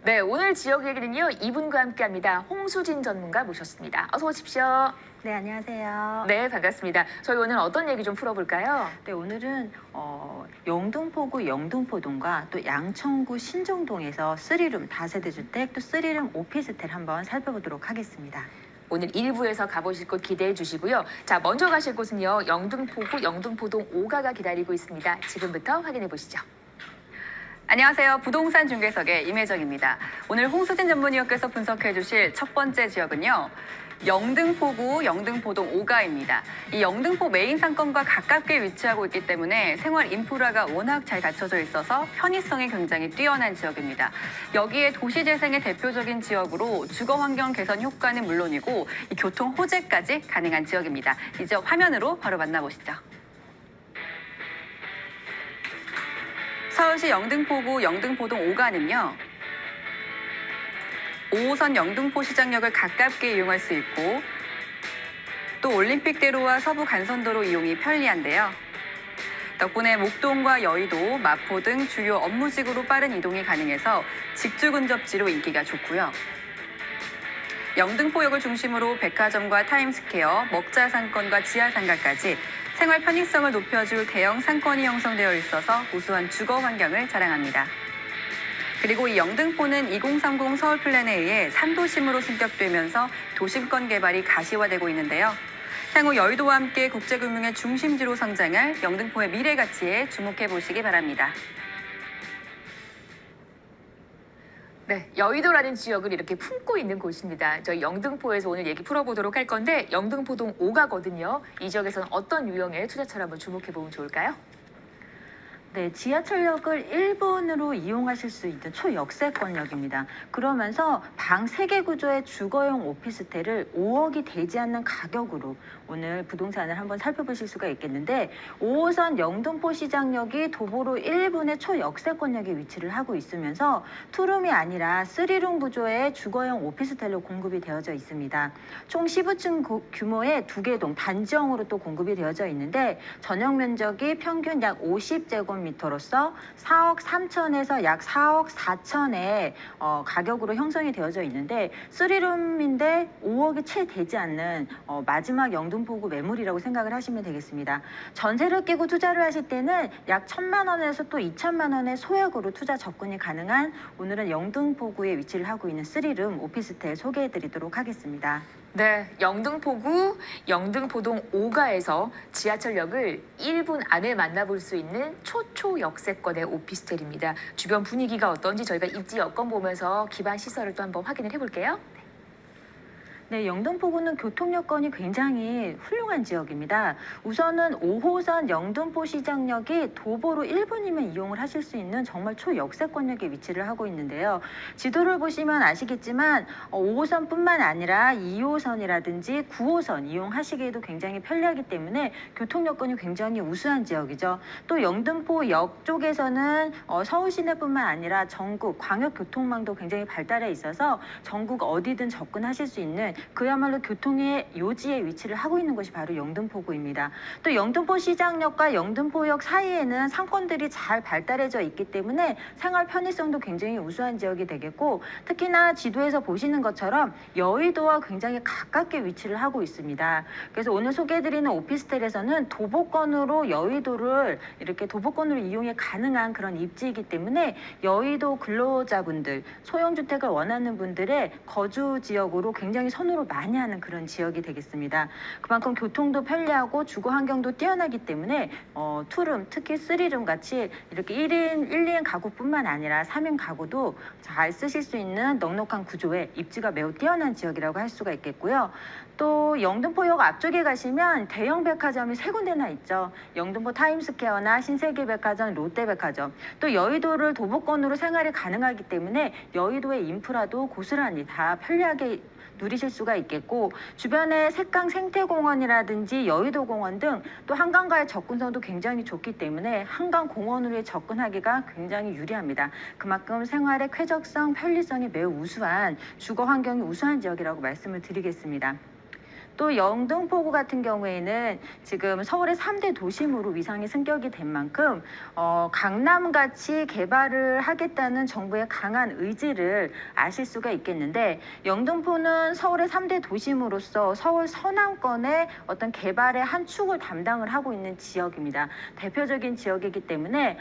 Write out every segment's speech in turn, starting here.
네, 오늘 지역 얘기는요, 이분과 함께합니다. 홍수진 전문가 모셨습니다. 어서 오십시오. 네, 안녕하세요. 네, 반갑습니다. 저희 오늘 어떤 얘기 좀 풀어볼까요? 네, 오늘은 영등포구 영등포동과 또 양천구 신정동에서 3룸 다세대 주택 또 3룸 오피스텔 한번 살펴보도록 하겠습니다. 오늘 1부에서 가보실 곳 기대해 주시고요. 자, 먼저 가실 곳은요, 영등포구 영등포동 5가가 기다리고 있습니다. 지금부터 확인해 보시죠. 안녕하세요. 부동산 중개석의 임혜정입니다. 오늘 홍수진 전문위원께서 분석해 주실 첫 번째 지역은요. 영등포구 영등포동 5가입니다. 이 영등포 메인 상권과 가깝게 위치하고 있기 때문에 생활 인프라가 워낙 잘 갖춰져 있어서 편의성이 굉장히 뛰어난 지역입니다. 여기에 도시재생의 대표적인 지역으로 주거 환경 개선 효과는 물론이고 이 교통 호재까지 가능한 지역입니다. 이 지역 화면으로 바로 만나보시죠. 서울시 영등포구 영등포동 5가는요. 5호선 영등포 시장역을 가깝게 이용할 수 있고 또 올림픽대로와 서부 간선도로 이용이 편리한데요. 덕분에 목동과 여의도, 마포 등 주요 업무직으로 빠른 이동이 가능해서 직주 근접지로 인기가 좋고요. 영등포역을 중심으로 백화점과 타임스퀘어, 먹자 상권과 지하 상가까지 생활 편의성을 높여줄 대형 상권이 형성되어 있어서 우수한 주거 환경을 자랑합니다. 그리고 이 영등포는 2030 서울 플랜에 의해 3도심으로 승격되면서 도심권 개발이 가시화되고 있는데요. 향후 여의도와 함께 국제금융의 중심지로 성장할 영등포의 미래 가치에 주목해 보시기 바랍니다. 네, 여의도라는 지역을 이렇게 품고 있는 곳입니다. 저희 영등포에서 오늘 얘기 풀어보도록 할 건데 영등포동 5가거든요. 이 지역에서는 어떤 유형의 투자처를 한번 주목해 보면 좋을까요? 네, 지하철역을 1번으로 이용하실 수 있는 초역세권역입니다. 그러면서 방 3개 구조의 주거용 오피스텔을 5억이 되지 않는 가격으로 오늘 부동산을 한번 살펴보실 수가 있겠는데 5호선 영등포 시장역이 도보로 1분의 초역세권역에 위치를 하고 있으면서 투룸이 아니라 3룸 구조의 주거용 오피스텔로 공급이 되어져 있습니다. 총 15층 규모의 2개 동 단지형으로 또 공급이 되어져 있는데 전용 면적이 평균 약 50제곱 미터로서 4억 3천에서 약 4억 4천의 가격으로 형성이 되어져 있는데 3룸인데 5억이 채 되지 않는 마지막 영등포구 매물이라고 생각을 하시면 되겠습니다. 전세를 끼고 투자를 하실 때는 약 1,000만 원에서 또 2천만 원의 소액으로 투자 접근이 가능한 오늘은 영등포구에 위치를 하고 있는 3룸 오피스텔 소개해 드리도록 하겠습니다. 네, 영등포구 영등포동 5가에서 지하철역을 1분 안에 만나볼 수 있는 초역세권의 오피스텔입니다. 주변 분위기가 어떤지 저희가 입지 여건 보면서 기반 시설을 또 한번 확인을 해볼게요. 네, 영등포구는 교통 여건이 굉장히 훌륭한 지역입니다. 우선은 5호선 영등포 시장역이 도보로 1분이면 이용을 하실 수 있는 정말 초역세권역에 위치를 하고 있는데요. 지도를 보시면 아시겠지만 5호선뿐만 아니라 2호선이라든지 9호선 이용하시기에도 굉장히 편리하기 때문에 교통 여건이 굉장히 우수한 지역이죠. 또 영등포역 쪽에서는 서울 시내뿐만 아니라 전국 광역교통망도 굉장히 발달해 있어서 전국 어디든 접근하실 수 있는 그야말로 교통의 요지에 위치를 하고 있는 곳이 바로 영등포구입니다. 또 영등포 시장역과 영등포역 사이에는 상권들이 잘 발달해져 있기 때문에 생활 편의성도 굉장히 우수한 지역이 되겠고 특히나 지도에서 보시는 것처럼 여의도와 굉장히 가깝게 위치를 하고 있습니다. 그래서 오늘 소개해드리는 오피스텔에서는 도보권으로 여의도를 이렇게 도보권으로 이용이 가능한 그런 입지이기 때문에 여의도 근로자분들, 소형주택을 원하는 분들의 거주 지역으로 굉장히 선호를 많이 하는 그런 지역이 되겠습니다. 그만큼 교통도 편리하고 주거 환경도 뛰어나기 때문에 투룸, 특히 3룸 같이 이렇게 1인 2인 가구뿐만 아니라 3인 가구도 잘 쓰실 수 있는 넉넉한 구조의 입지가 매우 뛰어난 지역이라고 할 수가 있겠고요. 또 영등포역 앞쪽에 가시면 대형 백화점이 3군데나 있죠. 영등포 타임스퀘어나 신세계백화점, 롯데백화점. 또 여의도를 도보권으로 생활이 가능하기 때문에 여의도의 인프라도 고스란히 다 편리하게 누리실 수가 있겠고 주변에 색강 생태공원이라든지 여의도공원 등 또 한강과의 접근성도 굉장히 좋기 때문에 한강공원으로 접근하기가 굉장히 유리합니다. 그만큼 생활의 쾌적성, 편리성이 매우 우수한 주거 환경이 우수한 지역이라고 말씀을 드리겠습니다. 또 영등포구 같은 경우에는 지금 서울의 3대 도심으로 위상이 승격이 된 만큼 강남같이 개발을 하겠다는 정부의 강한 의지를 아실 수가 있겠는데, 영등포는 서울의 3대 도심으로서 서울 서남권의 어떤 개발의 한 축을 담당을 하고 있는 지역입니다. 대표적인 지역이기 때문에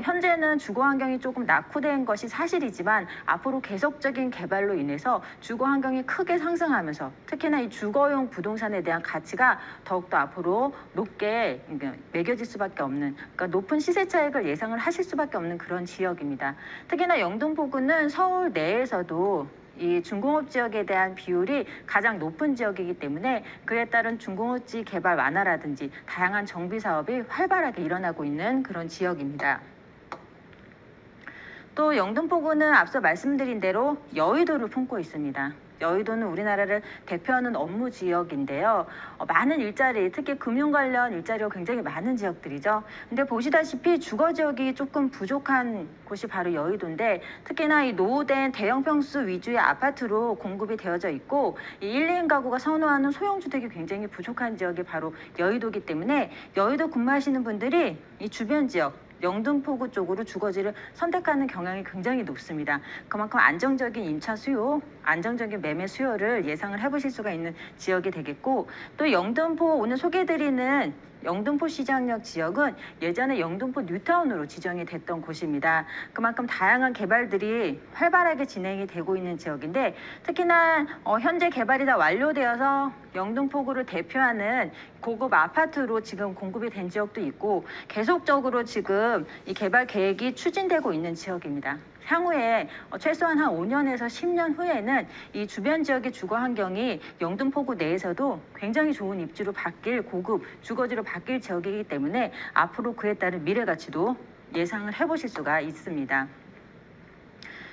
현재는 주거 환경이 조금 낙후된 것이 사실이지만 앞으로 계속적인 개발로 인해서 주거 환경이 크게 상승하면서 특히나 이 주거용 부동산에 대한 가치가 더욱더 앞으로 높게 매겨질 수밖에 없는, 그러니까 높은 시세 차익을 예상을 하실 수밖에 없는 그런 지역입니다. 특히나 영등포구는 서울 내에서도 이 중공업 지역에 대한 비율이 가장 높은 지역이기 때문에 그에 따른 중공업지 개발 완화라든지 다양한 정비 사업이 활발하게 일어나고 있는 그런 지역입니다. 또 영등포구는 앞서 말씀드린 대로 여의도를 품고 있습니다. 여의도는 우리나라를 대표하는 업무 지역인데요. 많은 일자리, 특히 금융 관련 일자리가 굉장히 많은 지역들이죠. 근데 보시다시피 주거 지역이 조금 부족한 곳이 바로 여의도인데, 특히나 이 노후된 대형 평수 위주의 아파트로 공급이 되어져 있고, 이 1, 2인 가구가 선호하는 소형 주택이 굉장히 부족한 지역이 바로 여의도이기 때문에 여의도 근무하시는 분들이 이 주변 지역 영등포구 쪽으로 주거지를 선택하는 경향이 굉장히 높습니다. 그만큼 안정적인 임차 수요, 안정적인 매매 수요를 예상을 해보실 수가 있는 지역이 되겠고, 또 영등포 오늘 소개해드리는 영등포 시장역 지역은 예전에 영등포 뉴타운으로 지정이 됐던 곳입니다. 그만큼 다양한 개발들이 활발하게 진행이 되고 있는 지역인데, 특히나 현재 개발이 다 완료되어서 영등포구를 대표하는 고급 아파트로 지금 공급이 된 지역도 있고, 계속적으로 지금 이 개발 계획이 추진되고 있는 지역입니다. 향후에 최소한 한 5년에서 10년 후에는 이 주변 지역의 주거 환경이 영등포구 내에서도 굉장히 좋은 입지로 바뀔, 고급 주거지로 바뀔 지역이기 때문에 앞으로 그에 따른 미래 가치도 예상을 해보실 수가 있습니다.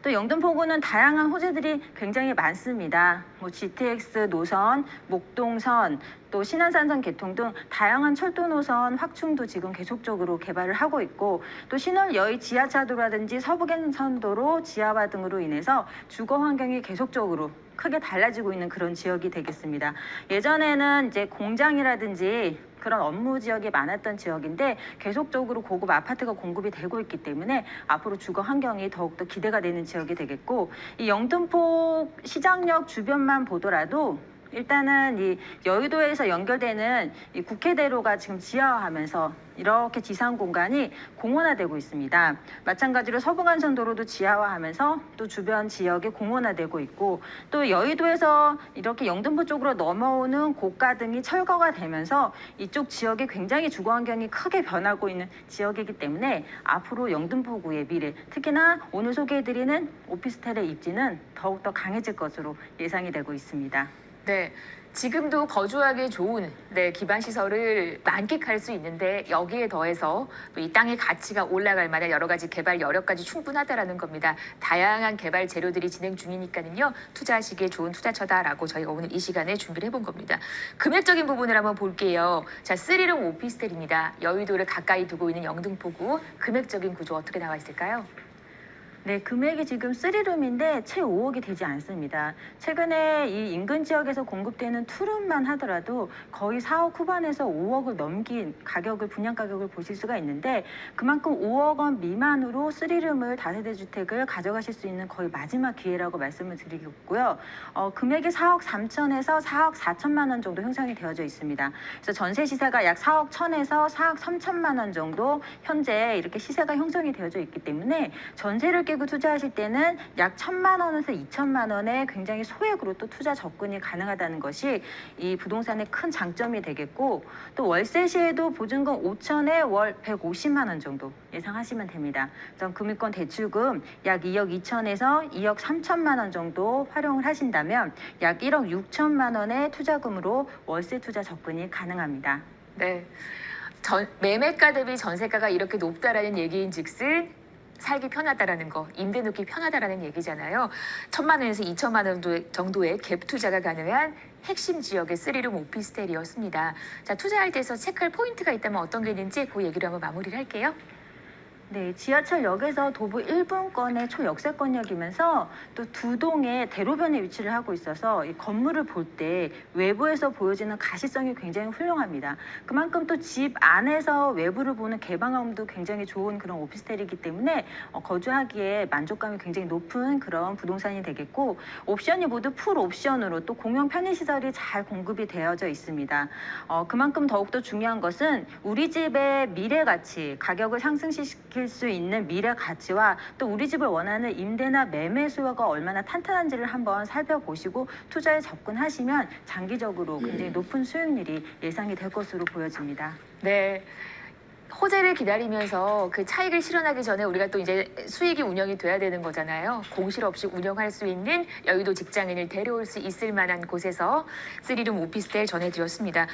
또 영등포구는 다양한 호재들이 굉장히 많습니다. GTX 노선, 목동선, 또 신안산선 개통 등 다양한 철도 노선 확충도 지금 계속적으로 개발을 하고 있고, 또 신월여의 지하차도라든지 서부간선도로 지하화 등으로 인해서 주거 환경이 계속적으로 크게 달라지고 있는 그런 지역이 되겠습니다. 예전에는 이제 공장이라든지 그런 업무 지역이 많았던 지역인데 계속적으로 고급 아파트가 공급이 되고 있기 때문에 앞으로 주거 환경이 더욱더 기대가 되는 지역이 되겠고, 이 영등포 시장역 주변만 보더라도 일단은 이 여의도에서 연결되는 이 국회대로가 지금 지하화하면서 이렇게 지상 공간이 공원화되고 있습니다. 마찬가지로 서부간선도로도 지하화하면서 또 주변 지역이 공원화되고 있고, 또 여의도에서 이렇게 영등포 쪽으로 넘어오는 고가 등이 철거가 되면서 이쪽 지역이 굉장히 주거 환경이 크게 변하고 있는 지역이기 때문에 앞으로 영등포구의 미래, 특히나 오늘 소개해드리는 오피스텔의 입지는 더욱더 강해질 것으로 예상이 되고 있습니다. 네, 지금도 거주하기 좋은 기반 시설을 만끽할 수 있는데 여기에 더해서 또 이 땅의 가치가 올라갈 만한 여러 가지 개발 여력까지 충분하다라는 겁니다. 다양한 개발 재료들이 진행 중이니까는요, 투자하시기에 좋은 투자처다라고 저희가 오늘 이 시간에 준비를 해본 겁니다. 금액적인 부분을 한번 볼게요. 자, 3룸 오피스텔입니다. 여의도를 가까이 두고 있는 영등포구, 금액적인 구조 어떻게 나와 있을까요? 네, 금액이 지금 3룸인데 채 5억이 되지 않습니다. 최근에 이 인근 지역에서 공급되는 투룸만 하더라도 거의 4억 후반에서 5억을 넘긴 가격을, 분양 가격을 보실 수가 있는데, 그만큼 5억 원 미만으로 3룸을 다세대 주택을 가져가실 수 있는 거의 마지막 기회라고 말씀을 드리겠고요. 금액이 4억 3천에서 4억 4천만 원 정도 형성이 되어져 있습니다. 그래서 전세 시세가 약 4억 1천에서 4억 3천만 원 정도 현재 이렇게 시세가 형성이 되어져 있기 때문에 전세를 깨고 투자하실 때는 약 1,000만 원에서 2천만 원의 굉장히 소액으로 또 투자 접근이 가능하다는 것이 이 부동산의 큰 장점이 되겠고, 또 월세 시에도 보증금 5천에 월 150만 원 정도 예상하시면 됩니다. 금융권 대출금 약 2억 2천에서 2억 3천만 원 정도 활용을 하신다면 약 1억 6천만 원의 투자금으로 월세 투자 접근이 가능합니다. 네, 매매가 대비 전세가가 이렇게 높다라는 얘기인즉슨 살기 편하다라는 거, 임대 놓기 편하다라는 얘기잖아요. 1,000만 원에서 2천만 원 정도의 갭 투자가 가능한 핵심 지역의 3룸 오피스텔이었습니다. 자, 투자할 때서 체크할 포인트가 있다면 어떤 게 있는지 그 얘기를 한번 마무리를 할게요. 네, 지하철역에서 도보 1분권의 초역세권역이면서 또 두 동의 대로변에 위치를 하고 있어서 이 건물을 볼 때 외부에서 보여지는 가시성이 굉장히 훌륭합니다. 그만큼 또 집 안에서 외부를 보는 개방감도 굉장히 좋은 그런 오피스텔이기 때문에 거주하기에 만족감이 굉장히 높은 그런 부동산이 되겠고, 옵션이 모두 풀 옵션으로 또 공용 편의시설이 잘 공급이 되어져 있습니다. 그만큼 더욱더 중요한 것은 우리 집의 미래 가치, 가격을 상승시킬 수 있는 미래 가치와 또 우리 집을 원하는 임대나 매매 수요가 얼마나 탄탄한지를 한번 살펴보시고 투자에 접근하시면 장기적으로 굉장히 높은 수익률이 예상이 될 것으로 보여집니다. 네. 호재를 기다리면서 그 차익을 실현하기 전에 우리가 또 이제 수익이 운영이 돼야 되는 거잖아요. 공실 없이 운영할 수 있는 여의도 직장인을 데려올 수 있을 만한 곳에서 3룸 오피스텔 전해드렸습니다.